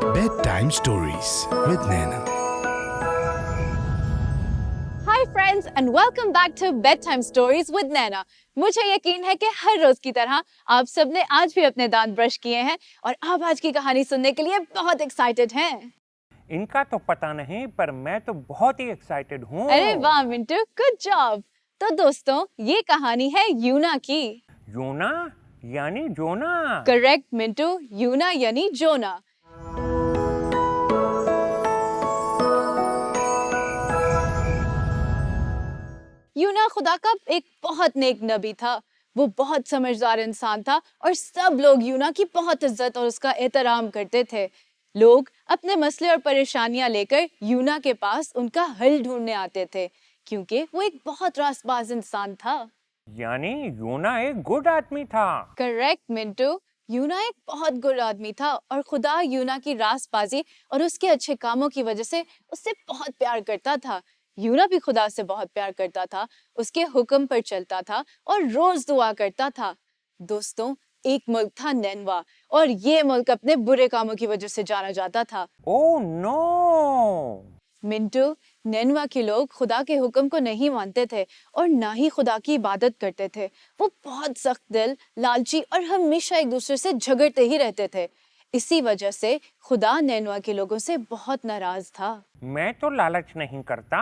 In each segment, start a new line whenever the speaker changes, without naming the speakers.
Bedtime Stories with Naina.
Hi friends and welcome back to Bedtime Stories with Naina. मुझे यकीन है कि हर रोज की तरह आप सबने आज भी अपने दांत ब्रश किए हैं और आप आज की कहानी सुनने के लिए बहुत एक्साइटेड हैं।
इनका तो पता नहीं, पर मैं तो बहुत ही एक्साइटेड हूँ।
अरे वाह मिंटू, गुड जॉब। तो दोस्तों, ये कहानी है यूना की।
यूना यानी जोना।
करेक्ट मिंटू, यूना यानी जोना। यूना खुदा का एक बहुत नेक नबी था। वो बहुत समझदार इंसान था और सब लोग यूना की बहुत इज्जत और उसका एहतराम करते थे। लोग अपने मसले और परेशानियां लेकर यूना के पास उनका हल ढूंढने आते थे, क्योंकि वो एक बहुत रासबाज इंसान था।
यानी यूना एक गुड आदमी था।
करेक्ट मिंटू, यूना एक बहुत गुड आदमी था और खुदा यूना की रासबाजी और उसके अच्छे कामों की वजह से उससे बहुत प्यार करता था। यूना भी खुदा से बहुत प्यार करता था, उसके हुक्म पर चलता था और रोज दुआ करता था। दोस्तों, एक मुल्क था नैनवा और ये मुल्क अपने बुरे कामों की वजह से जाना जाता था।
Oh no!
मिंटू, नैनवा के लोग खुदा के हुक्म को नहीं मानते थे और ना ही खुदा की इबादत करते थे। वो बहुत सख्त दिल, लालची और हमेशा एक दूसरे से झगड़ते ही रहते थे। इसी वजह से खुदा नैनवा के लोगों से बहुत नाराज था।
मैं तो लालच नहीं करता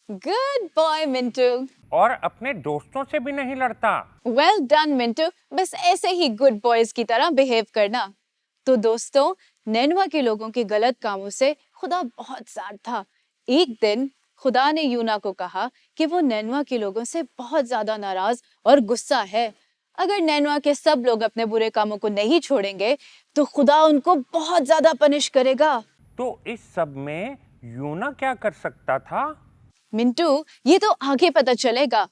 गुड बॉय मिंटू।
और अपने दोस्तों से भी नहीं लड़ता।
वेल डन मिंटू, बस ऐसे ही गुड बॉयज की तरह बिहेव करना। तो दोस्तों, नैनवा के लोगों के गलत कामों से खुदा बहुत सैड था। एक दिन खुदा ने यूना को कहा कि वो नैनवा के लोगों से बहुत ज्यादा नाराज और गुस्सा है। अगर नैनवा के सब लोग अपने बुरे कामों को नहीं छोड़ेंगे तो खुदा उनको बहुत ज्यादा पनिश करेगा।
तो इस सब में यूना क्या कर सकता था?
मिंटू, ये तो आगे पता चलेगा।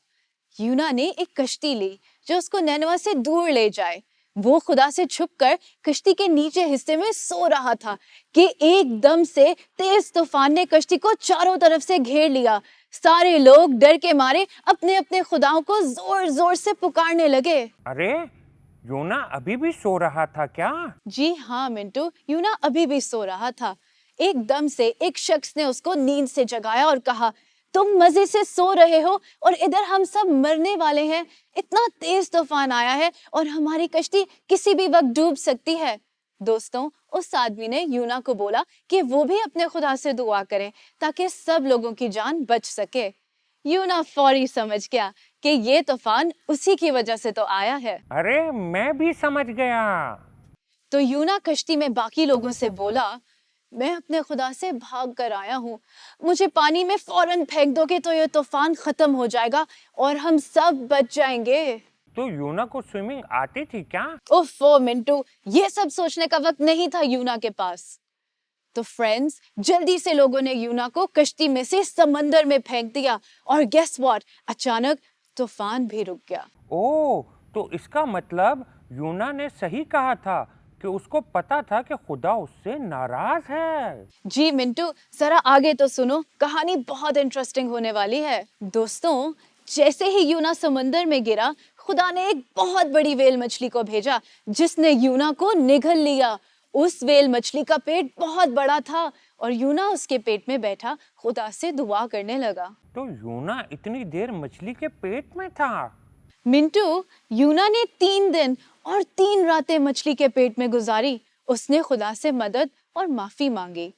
यूना ने एक कश्ती ली जो उसको नैनवा से दूर ले जाए। वो खुदा से छुपकर कश्ती के नीचे हिस्से में सो रहा था कि एकदम से तेज तूफान ने कश्ती को चारों तरफ से घेर लिया। सारे लोग डर के मारे अपने अपने खुदाओं को जोर जोर से पुकारने लगे।
अरे, यूना अभी भी सो रहा था क्या?
जी हाँ मिंटू, यूना अभी भी सो रहा था। एकदम से एक शख्स ने उसको नींद से जगाया और कहा, तुम मजे से सो रहे हो और इधर हम सब मरने वाले हैं। इतना तेज तूफान आया है और हमारी कश्ती किसी भी वक्त डूब सकती है। दोस्तों, उस आदमी ने यूना को बोला कि वो भी अपने खुदा से दुआ करे ताकि सब लोगों की जान बच सके। यूना फौरी समझ गया कि ये तूफान उसी की वजह से तो आया है।
अरे, मैं भी समझ गया।
तो यूना कश्ती में बाकी लोगों से बोला, मैं अपने खुदा से भाग कर आया हूँ। मुझे पानी में फौरन फेंक दोगे तो ये तूफान खत्म हो जाएगा और हम सब बच जाएंगे।
तो यूना को स्विमिंग आती थी क्या?
ओफो मिंटू, ये सब सोचने का वक्त नहीं था यूना के पास। तो फ्रेंड्स, जल्दी से लोगों ने यूना को कश्ती में से समंदर में फेंक दिया और गेस व्हाट, अचानक तूफान भी रुक गया।
ओह, तो इसका मतलब यूना ने सही कहा था कि उसको पता था कि खुदा उससे नाराज है।
जी मिंटू, जरा आगे तो सुनो, कहानी बहुत इंटरेस्टिंग होने वाली है। दोस्तों, जैसे ही यूना समंदर में गिरा, खुदा ने एक बहुत बड़ी व्हेल मछली को भेजा जिसने यूना को निगल लिया। उस व्हेल मछली का पेट बहुत बड़ा था और यूना उसके पेट में बैठा खुदा से दुआ करने लगा।
तो यूना इतनी देर मछली के पेट में था?
मिंटू, यूना ने 3 दिन और 3 रातें मछली के पेट में गुजारी। उसने खुदा से मदद और माफी मांगी।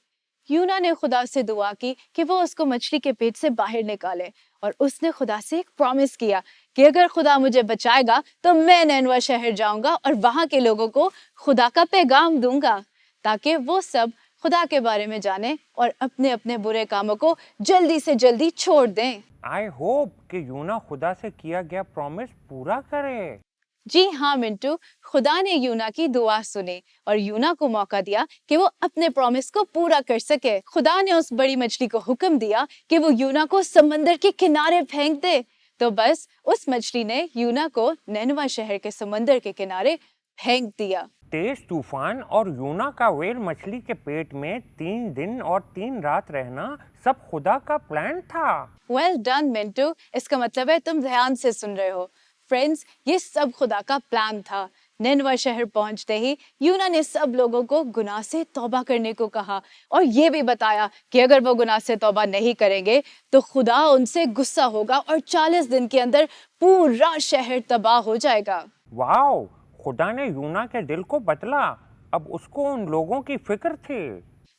यूना ने खुदा से दुआ की कि वो उसको मछली के पेट से बाहर निकाले और उसने खुदा से एक प्रॉमिस किया कि अगर खुदा मुझे बचाएगा तो मैं नैनवा शहर जाऊंगा और वहां के लोगों को खुदा का पैगाम दूंगा ताकि वो सब खुदा के बारे में जाने और अपने अपने बुरे कामों को जल्दी से जल्दी छोड़ दें।
आई होप कि यूना खुदा से किया गया प्रॉमिस पूरा करे।
जी हाँ मिंटू, खुदा ने यूना की दुआ सुनी और यूना को मौका दिया कि वो अपने प्रॉमिस को पूरा कर सके। खुदा ने उस बड़ी मछली को हुक्म दिया कि वो यूना को समंदर के किनारे फेंक दे। तो बस उस मछली ने यूना को नैनवा शहर के समंदर के किनारे फेंक दिया।
तेज तूफान और यूना का व्हेल मछली के पेट में 3 दिन और 3 रात रहना सब खुदा का प्लान था।
वेल डन मिंटू, इसका मतलब है तुम ध्यान से सुन रहे हो। फ्रेंड्स, ये सब खुदा का प्लान था। निनवा शहर पहुंचते ही यूना ने सब लोगों को गुनाह से तौबा करने को कहा और ये भी बताया कि अगर वो गुनाह से तौबा नहीं करेंगे तो खुदा उनसे गुस्सा होगा और 40 दिन के अंदर पूरा शहर तबाह हो जाएगा।
वाओ, खुदा ने यूना के दिल को बदला। अब उसको उन लोगों की फिक्र थी।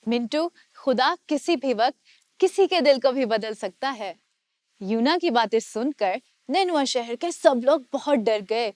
मिंटू, खुदा किसी भी वक्त किसी के दिल को भी बदल सकता है। यूना की बातें सुनकर निनवा शहर के सब लोग बहुत डर गए।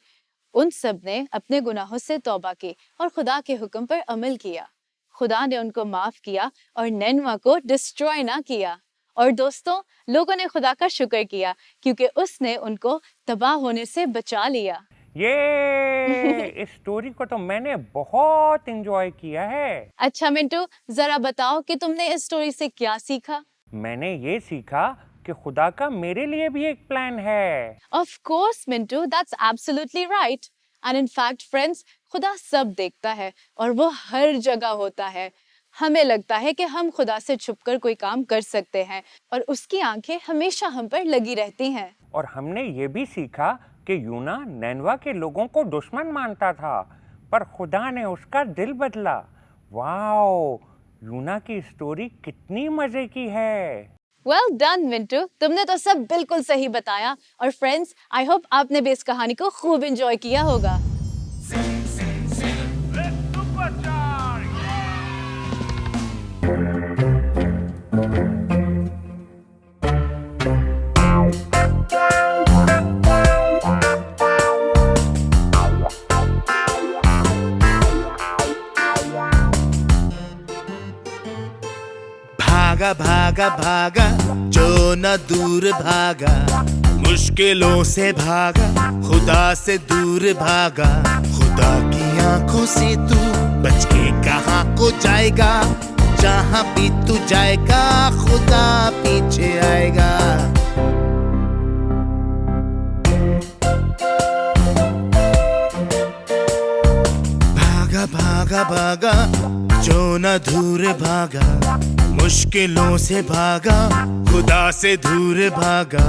उन सब ने अपने गुनाहों से तौबा की और खुदा के हुक्म पर अमल किया। खुदा ने उनको माफ किया और निनवा को डिस्ट्रॉय ना किया। और दोस्तों, लोगों ने खुदा का शुक्र किया क्योंकि उसने उनको तबाह होने से बचा लिया।
ये इस स्टोरी को तो मैंने बहुत एंजॉय किया है।
अच्छा मिंटू, जरा बताओ कि तुमने इस स्टोरी से क्या सीखा?
मैंने ये सीखा कि खुदा का मेरे लिए भी एक प्लान है।
Of course, Mintu, that's absolutely right. And in fact, friends, खुदा सब देखता है और वो हर जगह होता है। हमें लगता है कि हम खुदा से छुपकर कोई काम कर सकते हैं और उसकी आंखें हमेशा हम पर लगी रहती हैं।
और हमने ये भी सीखा कि यूना नैनवा के लोगों को दुश्मन मानता था, पर खुदा ने उसका दिल बदला। वाओ, यूना की स्टोरी कितनी मजे की है।
Well done, Mintu. तुमने तो सब बिल्कुल सही बताया। और फ्रेंड्स, आई होप आपने भी इस कहानी को खूब एंजॉय किया होगा।
भागा भागा भागा जो न दूर भागा, मुश्किलों से भागा, खुदा से दूर भागा। खुदा की आंखों से तू बच के कहाँ को जाएगा, जहाँ भी तू जाएगा खुदा पीछे आएगा। भागा भागा भागा जो न दूर भागा, मुश्किलों से भागा, खुदा से दूर भागा।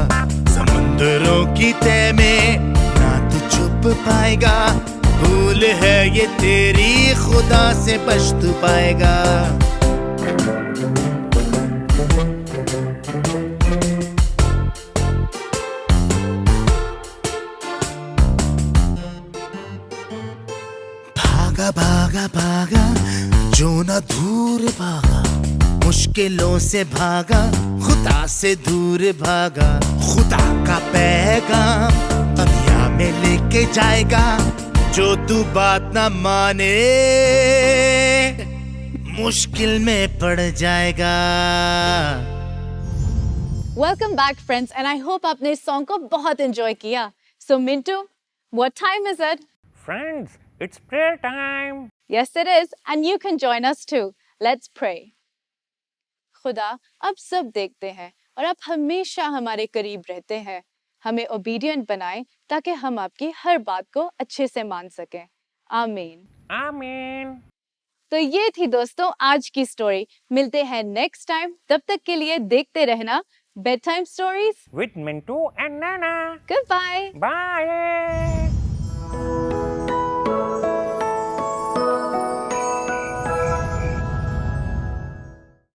समुंदरों की तह में ना तू छुप पाएगा, भूल है ये तेरी, खुदा से बच तू पाएगा। भागा भागा भागा जो न दूर भागा, मुश्किलों से भागा, खुदा से दूर भागा। खुदा का पैगाम दुनिया में लेके जाएगा, जो तू बात ना माने मुश्किल में पड़ जाएगा।
Welcome back, friends, and I hope आपने इस सॉन्ग को बहुत एंजॉय किया। So Mintu, what time is it?
Friends, it's prayer time.
Yes, it is, and you can join us too. Let's pray. खुदा, अब सब देखते हैं और आप हमेशा हमारे करीब रहते हैं। हमें ओबीडिएंट बनाएं ताकि हम आपकी हर बात को अच्छे से मान सकें। आमीन।
आमीन।
तो ये थी दोस्तों आज की स्टोरी। मिलते हैं नेक्स्ट टाइम। तब तक के लिए देखते रहना bed time stories
With Mintu and Nana.
Goodbye.
Bye.